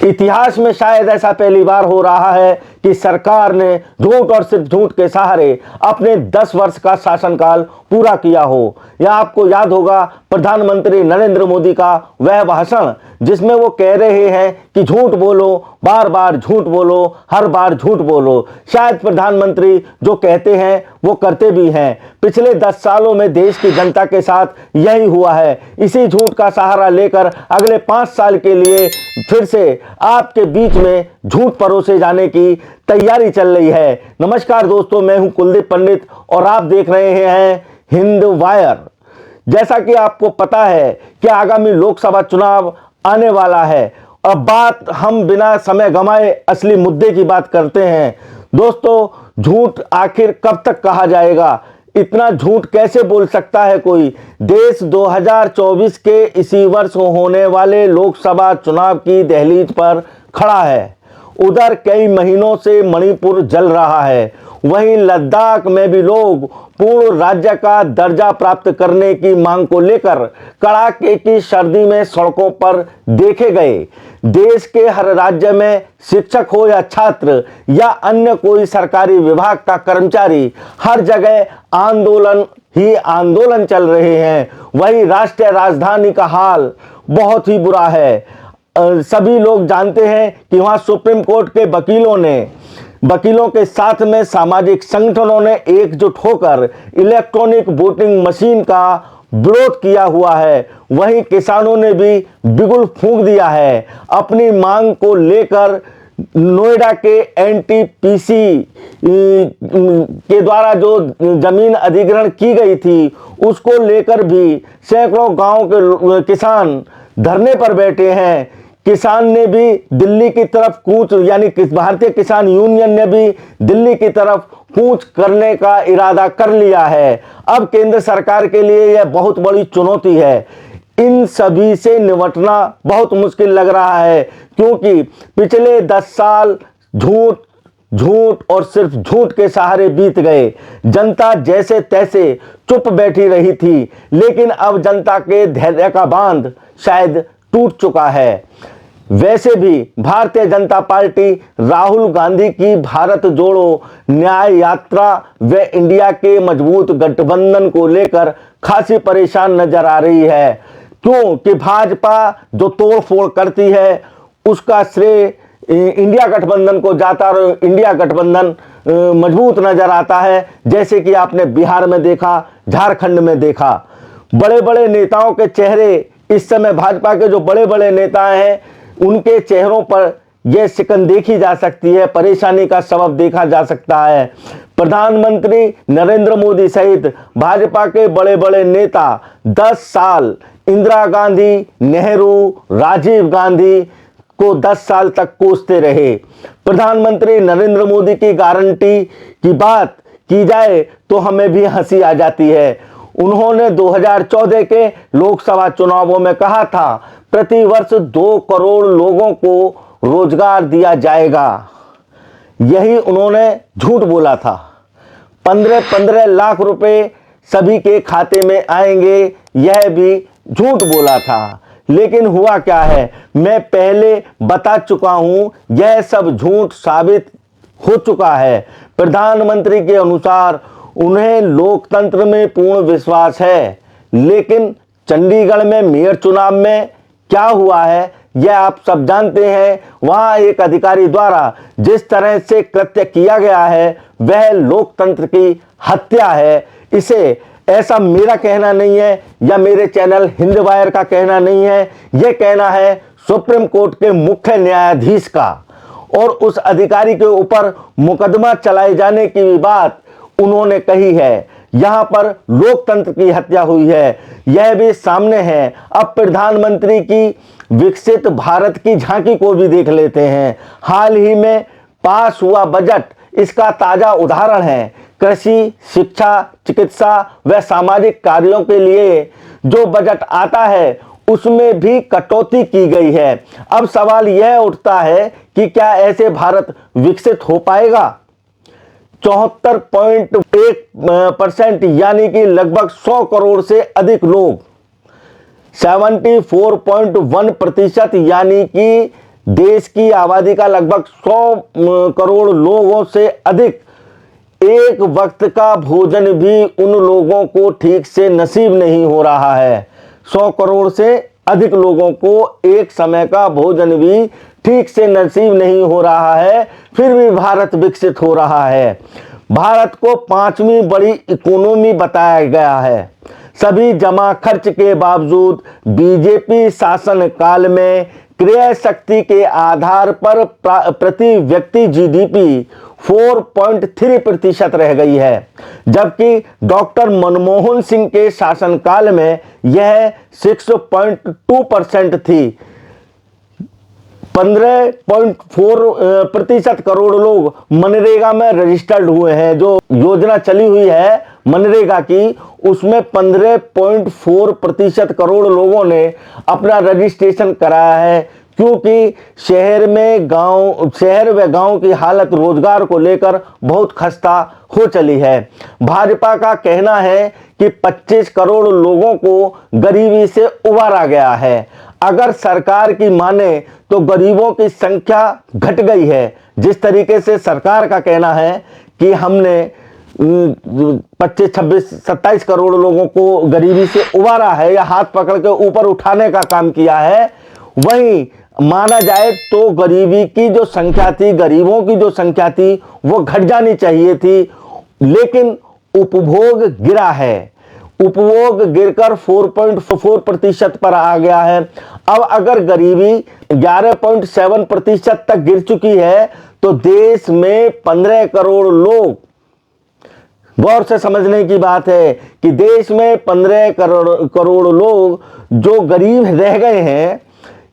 इतिहास में शायद ऐसा पहली बार हो रहा है कि सरकार ने झूठ और सिर्फ झूठ के सहारे अपने 10 वर्ष का शासनकाल पूरा किया हो। या आपको याद होगा प्रधानमंत्री नरेंद्र मोदी का वह भाषण जिसमें वो कह रहे हैं कि झूठ बोलो, बार बार झूठ बोलो, हर बार झूठ बोलो। शायद प्रधानमंत्री जो कहते हैं वो करते भी हैं। पिछले 10 सालों में देश की जनता के साथ यही हुआ है। इसी झूठ का सहारा लेकर अगले 5 साल के लिए फिर से आपके बीच में झूठ परोसे जाने की तैयारी चल रही है। नमस्कार दोस्तों, मैं हूं कुलदीप पंडित और आप देख रहे हैं हिंद वायर। जैसा कि आपको पता है कि आगामी लोकसभा चुनाव आने वाला है। अब बात हम बिना समय गंवाए असली मुद्दे की बात करते हैं। दोस्तों, झूठ आखिर कब तक कहा जाएगा? इतना झूठ कैसे बोल सकता है कोई? देश 2024 के इसी वर्ष होने वाले लोकसभा चुनाव की दहलीज पर खड़ा है। उधर कई महीनों से मणिपुर जल रहा है, वहीं लद्दाख में भी लोग पूर्ण राज्य का दर्जा प्राप्त करने की मांग को लेकर कड़ाके की सर्दी में सड़कों पर देखे गए। देश के हर राज्य में शिक्षक हो या छात्र या अन्य कोई सरकारी विभाग का कर्मचारी, हर जगह आंदोलन ही आंदोलन चल रहे हैं। वहीं राष्ट्रीय राजधानी का हाल बहुत ही बुरा है। सभी लोग जानते हैं कि वहां सुप्रीम कोर्ट के वकीलों के साथ में सामाजिक संगठनों ने एकजुट होकर इलेक्ट्रॉनिक वोटिंग मशीन का विरोध किया हुआ है। वहीं किसानों ने भी बिगुल फूंक दिया है। अपनी मांग को लेकर नोएडा के एनटीपीसी के द्वारा जो जमीन अधिग्रहण की गई थी उसको लेकर भी सैकड़ों गांव के किसान धरने पर बैठे हैं। किसान ने भी दिल्ली की तरफ कूच, यानी भारतीय किसान यूनियन ने भी दिल्ली की तरफ कूच करने का इरादा कर लिया है। अब केंद्र सरकार के लिए यह बहुत बड़ी चुनौती है। इन सभी से निपटना बहुत मुश्किल लग रहा है, क्योंकि पिछले 10 साल झूठ और सिर्फ झूठ के सहारे बीत गए। जनता जैसे तैसे चुप बैठी रही थी, लेकिन अब जनता के धैर्य का बांध शायद टूट चुका है। वैसे भी भारतीय जनता पार्टी राहुल गांधी की भारत जोड़ो न्याय यात्रा व इंडिया के मजबूत गठबंधन को लेकर खासी परेशान नजर आ रही है। क्योंकि भाजपा जो तोड़फोड़ करती है उसका श्रेय इंडिया गठबंधन को जाता और इंडिया गठबंधन मजबूत नजर आता है। जैसे कि आपने बिहार में देखा, झारखंड में देखा। बड़े बड़े नेताओं के चेहरे इस समय, भाजपा के जो बड़े बड़े नेता हैं उनके चेहरों पर यह सिकन देखी जा सकती है, परेशानी का सबब देखा जा सकता है। प्रधानमंत्री नरेंद्र मोदी सहित भाजपा के बड़े बड़े नेता 10 साल इंदिरा गांधी, नेहरू, राजीव गांधी को 10 साल तक कोसते रहे। प्रधानमंत्री नरेंद्र मोदी की गारंटी की बात की जाए तो हमें भी हंसी आ जाती है। उन्होंने 2014 के लोकसभा चुनावों में कहा था प्रति वर्ष 2 करोड़ लोगों को रोजगार दिया जाएगा। यही उन्होंने झूठ बोला था। 15-15 लाख रुपए सभी के खाते में आएंगे, यह भी झूठ बोला था। लेकिन हुआ क्या है, मैं पहले बता चुका हूं, यह सब झूठ साबित हो चुका है। प्रधानमंत्री के अनुसार उन्हें लोकतंत्र में पूर्ण विश्वास है, लेकिन चंडीगढ़ में मेयर चुनाव में क्या हुआ है यह आप सब जानते हैं। वहां एक अधिकारी द्वारा जिस तरह से कृत्य किया गया है वह लोकतंत्र की हत्या है। इसे ऐसा मेरा कहना नहीं है या मेरे चैनल हिंद वायर का कहना नहीं है, यह कहना है सुप्रीम कोर्ट के मुख्य न्यायाधीश का। और उस अधिकारी के ऊपर मुकदमा चलाए जाने की भी बात उन्होंने कही है। यहां पर लोकतंत्र की हत्या हुई है, यह भी सामने है। अब प्रधानमंत्री की विकसित भारत की झांकी को भी देख लेते हैं। हाल ही में पास हुआ बजट इसका ताजा उदाहरण है। कृषि, शिक्षा, चिकित्सा व सामाजिक कार्यों के लिए जो बजट आता है उसमें भी कटौती की गई है। अब सवाल यह उठता है कि क्या ऐसे भारत विकसित हो पाएगा? 74.1% यानी कि लगभग 100 करोड़ से अधिक लोग, 74.1% यानी कि देश की आबादी का लगभग 100 करोड़ लोगों से अधिक एक वक्त का भोजन भी उन लोगों को ठीक से नसीब नहीं हो रहा है। 100 करोड़ से अधिक लोगों को एक समय का भोजन भी ठीक से नसीब नहीं हो रहा है, फिर भी भारत विकसित हो रहा है। भारत को 5वीं बड़ी इकोनॉमी बताया गया है। सभी जमा खर्च के बावजूद बीजेपी शासन काल में क्रय शक्ति के आधार पर प्रति व्यक्ति जीडीपी 4.3% रह गई है, जबकि डॉक्टर मनमोहन सिंह के शासनकाल में यह 6.2% थी। 15.4% करोड़ लोग मनरेगा में रजिस्टर्ड हुए हैं। जो योजना चली हुई है मनरेगा की, उसमें 15.4% करोड़ लोगों ने अपना रजिस्ट्रेशन कराया है, क्योंकि शहर व गांव की हालत रोजगार को लेकर बहुत खस्ता हो चली है। भाजपा का कहना है कि 25 करोड़ लोगों को गरीबी से उबारा गया है। अगर सरकार की माने तो गरीबों की संख्या घट गई है। जिस तरीके से सरकार का कहना है कि हमने 25, 26, 27 करोड़ लोगों को गरीबी से उबारा है या हाथ पकड़ के ऊपर उठाने का काम किया है, वहीं माना जाए तो गरीबी की जो संख्या थी, गरीबों की जो संख्या थी, वो घट जानी चाहिए थी। लेकिन उपभोग गिरा है, उपभोग गिरकर 4.4% पर आ गया है। अब अगर गरीबी 11.7% तक गिर चुकी है तो देश में 15 करोड़ लोग, गौर से समझने की बात है कि देश में 15 करोड़ लोग जो गरीब रह गए हैं।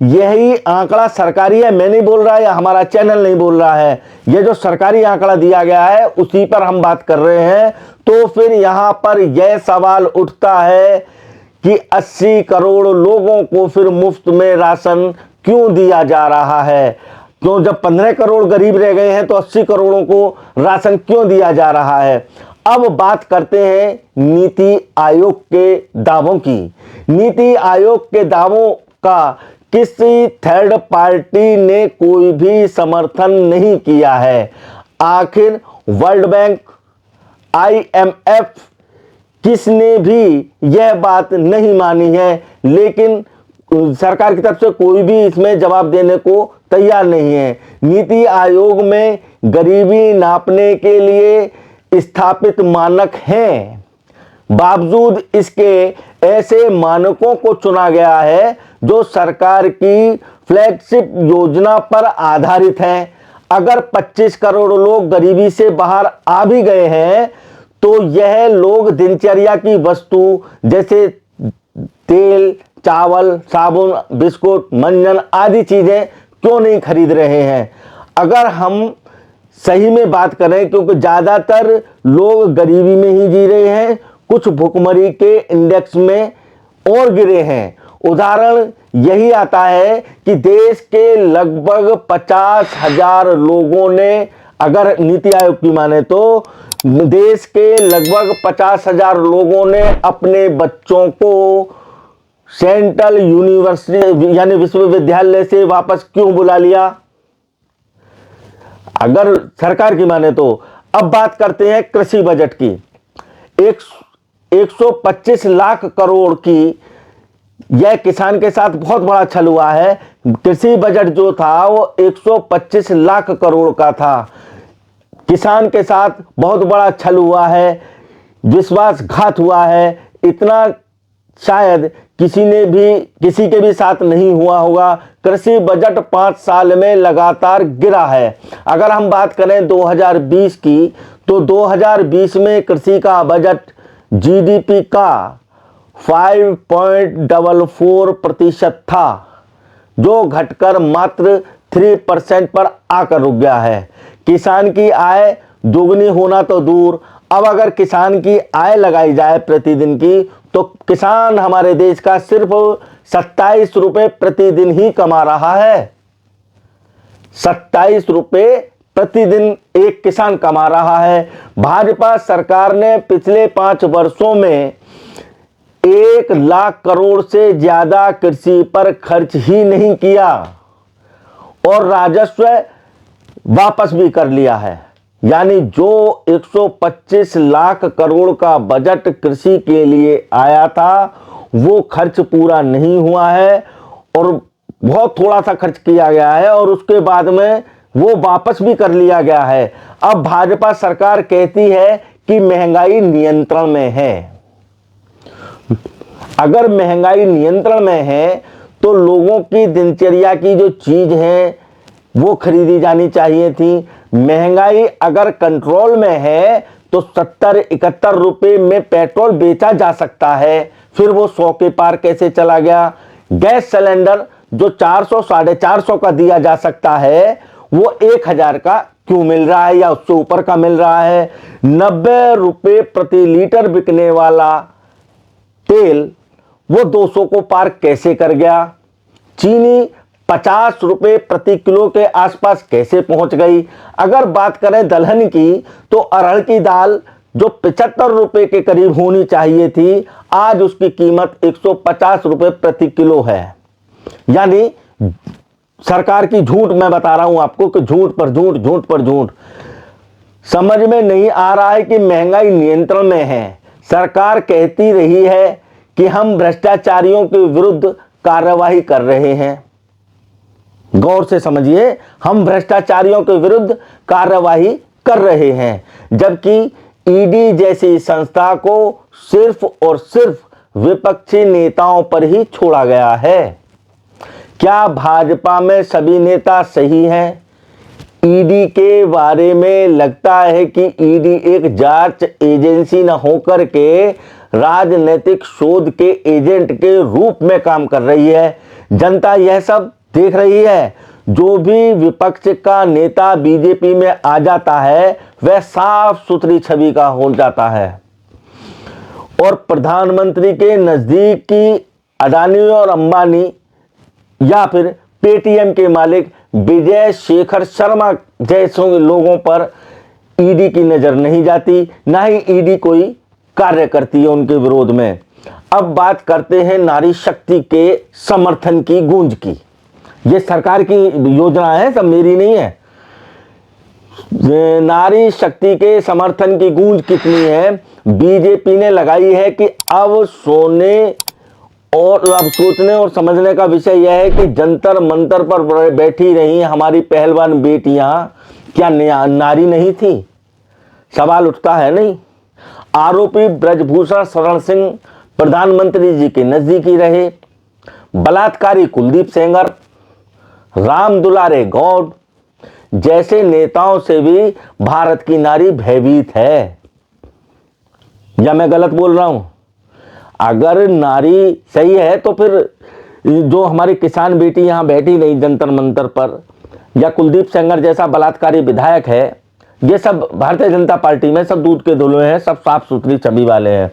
यही आंकड़ा सरकारी है, मैं नहीं बोल रहा या हमारा चैनल नहीं बोल रहा है, ये जो सरकारी आंकड़ा दिया गया है उसी पर हम बात कर रहे हैं। तो फिर यहां पर यह सवाल उठता है कि 80 करोड़ लोगों को फिर मुफ्त में राशन क्यों दिया जा रहा है? क्यों, जब 15 करोड़ गरीब रह गए हैं तो 80 करोड़ों को राशन क्यों दिया जा रहा है? अब बात करते हैं नीति आयोग के दावों की। नीति आयोग के दावों का किसी थर्ड पार्टी ने कोई भी समर्थन नहीं किया है। आखिर वर्ल्ड बैंक, IMF किसने भी यह बात नहीं मानी है, लेकिन सरकार की तरफ से कोई भी इसमें जवाब देने को तैयार नहीं है। नीति आयोग में गरीबी नापने के लिए स्थापित मानक हैं, बावजूद इसके ऐसे मानकों को चुना गया है जो सरकार की फ्लैगशिप योजना पर आधारित हैं। अगर 25 करोड़ लोग गरीबी से बाहर आ भी गए हैं तो यह लोग दिनचर्या की वस्तु जैसे तेल, चावल, साबुन, बिस्कुट, मंजन आदि चीजें क्यों नहीं खरीद रहे हैं? अगर हम सही में बात करें, क्योंकि ज्यादातर लोग गरीबी में ही जी रहे हैं, कुछ भुखमरी के इंडेक्स में और गिरे हैं। उदाहरण यही आता है कि देश के लगभग 50,000 लोगों ने, अगर नीति आयोग की माने तो देश के लगभग 50,000 लोगों ने अपने बच्चों को सेंट्रल यूनिवर्सिटी यानी विश्वविद्यालय से वापस क्यों बुला लिया, अगर सरकार की माने तो। अब बात करते हैं कृषि बजट की। 125 लाख करोड़ की यह किसान के साथ बहुत बड़ा छल हुआ है। कृषि बजट जो था वो 125 लाख करोड़ का था। किसान के साथ बहुत बड़ा छल हुआ है, विश्वासघात हुआ है। इतना शायद किसी के भी साथ नहीं हुआ होगा। कृषि बजट 5 साल में लगातार गिरा है। अगर हम बात करें 2020 की, तो 2020 में कृषि का बजट जीडीपी का 5.44% था, जो घटकर मात्र 3% पर आकर रुक गया है। किसान की आय दोगुनी होना तो दूर, अब अगर किसान की आय लगाई जाए प्रतिदिन की, तो किसान हमारे देश का सिर्फ 27 रुपए प्रतिदिन ही कमा रहा है। 27 रुपए प्रतिदिन एक किसान कमा रहा है। भाजपा सरकार ने पिछले 5 वर्षों में 1 लाख करोड़ से ज्यादा कृषि पर खर्च ही नहीं किया। और राजस्व वापस भी कर लिया है। यानी जो 125 लाख करोड़ का बजट कृषि के लिए आया था वो खर्च पूरा नहीं हुआ है और बहुत थोड़ा सा खर्च किया गया है और उसके बाद में वो वापस भी कर लिया गया है। अब भाजपा सरकार कहती है कि महंगाई नियंत्रण में है। अगर महंगाई नियंत्रण में है तो लोगों की दिनचर्या की जो चीज है वो खरीदी जानी चाहिए थी। महंगाई अगर कंट्रोल में है तो 70-71 रुपए में पेट्रोल बेचा जा सकता है, फिर वो 100 के पार कैसे चला गया? गैस सिलेंडर जो 400 450 का दिया जा सकता है वो 1000 का क्यों मिल रहा है या उससे ऊपर का मिल रहा है? 90 रुपए प्रति लीटर बिकने वाला तेल वो 200 को पार कैसे कर गया? चीनी 50 रुपए प्रति किलो के आसपास कैसे पहुंच गई? अगर बात करें दलहन की तो अरहर की दाल जो 75 रुपए के करीब होनी चाहिए थी आज उसकी कीमत 150 रुपए प्रति किलो है। यानी सरकार की झूठ मैं बता रहा हूं आपको कि झूठ पर झूठ, झूठ पर झूठ। समझ में नहीं आ रहा है कि महंगाई नियंत्रण में है। सरकार कहती रही है कि हम भ्रष्टाचारियों के विरुद्ध कार्रवाई कर रहे हैं। गौर से समझिए, हम भ्रष्टाचारियों के विरुद्ध कार्रवाई कर रहे हैं, जबकि ईडी जैसी संस्था को सिर्फ और सिर्फ विपक्षी नेताओं पर ही छोड़ा गया है। क्या भाजपा में सभी नेता सही हैं? ईडी के बारे में लगता है कि ईडी एक जांच एजेंसी न होकर के राजनीतिक शोध के एजेंट के रूप में काम कर रही है। जनता यह सब देख रही है। जो भी विपक्ष का नेता बीजेपी में आ जाता है वह साफ सुथरी छवि का हो जाता है और प्रधानमंत्री के नजदीकी अडानी और अंबानी या फिर पेटीएम के मालिक विजय शेखर शर्मा जैसे लोगों पर ईडी की नजर नहीं जाती, ना ही ईडी कोई कार्य करती है उनके विरोध में। अब बात करते हैं नारी शक्ति के समर्थन की गूंज की। ये सरकार की योजना है, सब मेरी नहीं है। नारी शक्ति के समर्थन की गूंज कितनी है? बीजेपी ने लगाई है कि अब सोचने और समझने का विषय यह है कि जंतर मंतर पर बैठी रही हमारी पहलवान बेटियां क्या नारी नहीं थी? सवाल उठता है नहीं? आरोपी ब्रजभूषण शरण सिंह प्रधानमंत्री जी के नजदीकी रहे। बलात्कारी कुलदीप सेंगर, राम दुलारे गौड जैसे नेताओं से भी भारत की नारी भयभीत है। या मैं गलत बोल रहा हूं? अगर नारी सही है तो फिर जो हमारी किसान बेटी यहां बैठी नहीं जंतर मंतर पर, या कुलदीप सेंगर जैसा बलात्कारी विधायक है, ये सब भारतीय जनता पार्टी में सब दूध के धुले हैं, सब साफ सुथरी छवि वाले हैं।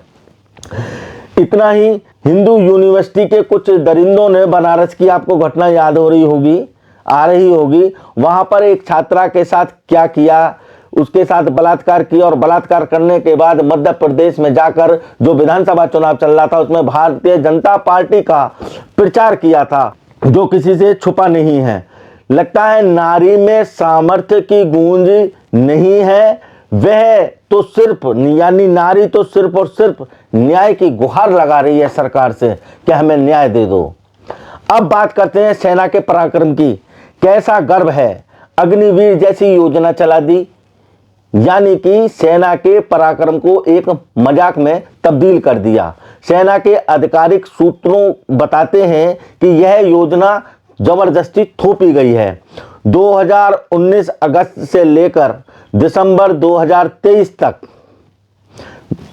इतना ही, हिंदू यूनिवर्सिटी के कुछ दरिंदों ने बनारस की आपको घटना याद हो रही होगी, वहां पर एक छात्रा के साथ क्या किया, उसके साथ बलात्कार किया और बलात्कार करने के बाद मध्य प्रदेश में जाकर जो विधानसभा चुनाव चल रहा था उसमें भारतीय जनता पार्टी का प्रचार किया था, जो किसी से छुपा नहीं है। लगता है नारी में सामर्थ्य की गूंज नहीं है, वह तो सिर्फ यानी नारी तो सिर्फ और सिर्फ न्याय की गुहार लगा रही है सरकार से कि हमें न्याय दे दो। अब बात करते हैं सेना के पराक्रम की। कैसा गर्व है, अग्निवीर जैसी योजना चला दी, यानी कि सेना के पराक्रम को एक मजाक में तब्दील कर दिया। सेना के आधिकारिक सूत्रों बताते हैं कि यह योजना जबरदस्ती थोपी गई है। 2019 अगस्त से लेकर दिसंबर 2023 तक,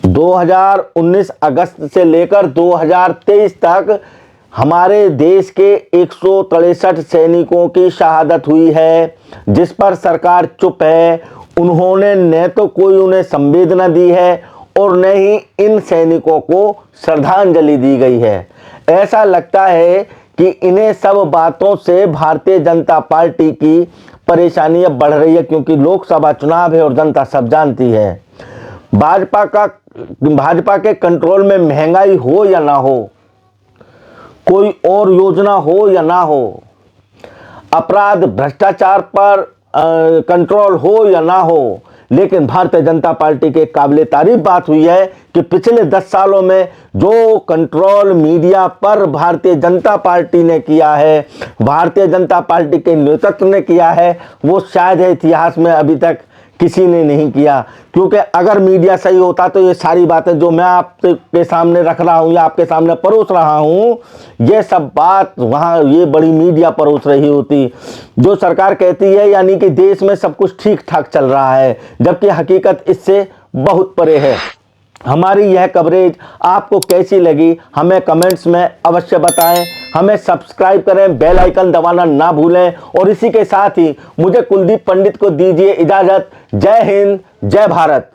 2019 अगस्त से लेकर 2023 तक हमारे देश के 163 सैनिकों की शहादत हुई है, जिस पर सरकार चुप है। उन्होंने न तो कोई उन्हें संवेदना दी है और न ही इन सैनिकों को श्रद्धांजलि दी गई है। ऐसा लगता है कि इन्हें सब बातों से भारतीय जनता पार्टी की परेशानी अब बढ़ रही है, क्योंकि लोकसभा चुनाव है और जनता सब जानती है। भाजपा के कंट्रोल में महंगाई हो या ना हो, कोई और योजना हो या ना हो, अपराध भ्रष्टाचार पर कंट्रोल हो या ना हो, लेकिन भारतीय जनता पार्टी के काबिले तारीफ बात हुई है कि पिछले 10 सालों में जो कंट्रोल मीडिया पर भारतीय जनता पार्टी ने किया है, भारतीय जनता पार्टी के नेतृत्व ने किया है, वो शायद इतिहास में अभी तक किसी ने नहीं किया। क्योंकि अगर मीडिया सही होता तो ये सारी बातें जो मैं आपके सामने रख रहा हूँ या आपके सामने परोस रहा हूँ, ये सब बात वहाँ ये बड़ी मीडिया परोस रही होती। जो सरकार कहती है यानी कि देश में सब कुछ ठीक ठाक चल रहा है, जबकि हकीकत इससे बहुत परे है। हमारी यह कवरेज आपको कैसी लगी हमें कमेंट्स में अवश्य बताएं। हमें सब्सक्राइब करें, बेल आइकन दबाना ना भूलें और इसी के साथ ही मुझे कुलदीप पंडित को दीजिए इजाज़त। जय हिंद, जय भारत।